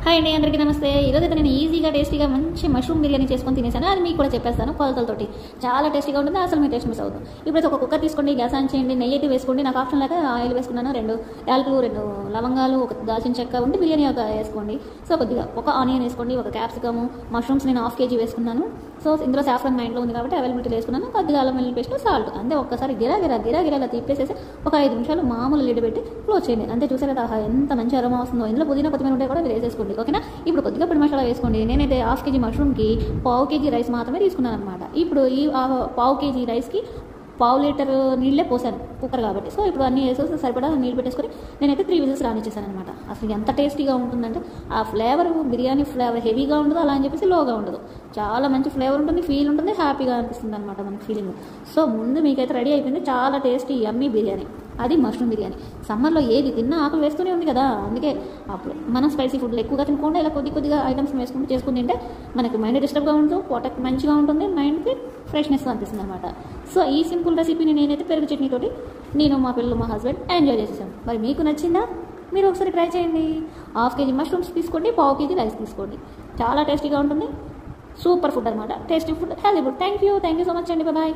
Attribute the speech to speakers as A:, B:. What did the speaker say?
A: Hi అండి, అందరికీ నమస్తే. ఈరోజైతే నేను ఈజీగా టేస్టీగా మంచి మష్రూమ్ బిర్యానీ చేసుకొని తినేసాను. అది మీకు కూడా చెప్పేస్తాను కొలతలతోటి. చాలా టేస్టీగా ఉంటుంది, అసలు మీ టేస్ట్ మిస్ అవుతుంది. ఇప్పుడైతే ఒక కుక్కర్ తీసుకోండి, గ్యాస్ ఆన్ చేయండి, నెయ్యి అయితే వేసుకోండి. నాకు ఆప్షన్ లేక ఆయిల్ వేసుకున్నాను. 2 యాలకులు, 2 లవంగాలు, ఒక దాల్చిన చెక్క ఉంటే బిర్యానీ ఒక వేసుకోండి. సో కొద్దిగా ఒక ఆనియన్ వేసుకోండి, ఒక క్యాప్సికము, మష్రూమ్స్ నేను 1/2 kg వేసుకున్నాను. సో ఇందులో సాఫ్రాన్ మా ఇంట్లో ఉంది కాబట్టి అవైలబిలిటీ వేసుకున్నాను. కొద్దిగా అల్లం వెల్లుల్లి పేస్ట్, సాల్ట్ అంతే. ఒక్కసారి గిరా తిప్పేసేసి ఒక 5 నిమిషాలు మామూలు లిడ్ పెట్టి క్లోజ్ చేయండి. అంతే. చూసారా ఎంత మంచి అరోమా వస్తుందో. ఇందులో పుదీనా కొత్తిమీర ఉంటే కూడా మీరు వేసేసుకోండి, ఓకేనా. ఇప్పుడు కొద్దిగా పొడి మసాలా వేసుకోండి. నేనైతే 1/2 kg మష్రూమ్కి 1/2 kg రైస్ మాత్రమే తీసుకున్నాను అనమాట. ఇప్పుడు ఈ 1/2 kg రైస్కి 1/2 లీటర్ నీళ్ళే పోసాను, కుక్కర్ కాబట్టి. సో ఇప్పుడు అన్నీ వేసేసి సరిపడా నీళ్ళు పెట్టేసుకొని నేనైతే 3 విజిల్స్ రానిచ్చేసాను అనమాట. అసలు ఎంత టేస్టీగా ఉంటుందంటే ఆ ఫ్లేవర్, బిర్యానీ ఫ్లేవర్ హెవీగా ఉండదు, అలా అని చెప్పేసి లోగా ఉండదు. చాలా మంచి ఫ్లేవర్ ఉంటుంది, ఫీల్ ఉంటుంది, హ్యాపీగా అనిపిస్తుంది అనమాట మనకి ఫీలింగ్. సో ముందు మీకైతే రెడీ అయిపోయింది చాలా టేస్టీ యమ్మీ బిర్యానీ. అది మష్రూమ్ బిర్యానీ. సమ్మర్లో ఏది తిన్నా ఆకలి వేస్తూనే ఉంది కదా, అందుకే అప్పుడు మనం స్పైసీ ఫుడ్లు ఎక్కువగా తినకుండా ఇలా కొద్దిగా ఐటమ్స్ వేసుకుంటూ చేసుకుని తింటే మనకి మైండ్ డిస్టర్బ్గా ఉండదు, పొట్టకి మంచిగా ఉంటుంది, మైండ్కి ఫ్రెష్నెస్ అనిపిస్తుంది అనమాట. సో ఈ సింపుల్ రెసిపీని నేనైతే పెరుగు చట్నీతోటి నేను, మా పిల్లలు, మా హస్బెండ్ ఎంజాయ్ చేసేసాను. మరి మీకు నచ్చిందా? మీరు ఒకసారి ట్రై చేయండి. 1/2 kg మష్రూమ్స్ తీసుకోండి, 1/2 kg రైస్ తీసుకోండి. చాలా టేస్టీగా ఉంటుంది. సూపర్ ఫుడ్ అనమాట. Tasty food, healthy food. Thank you so much అండి. బాయ్.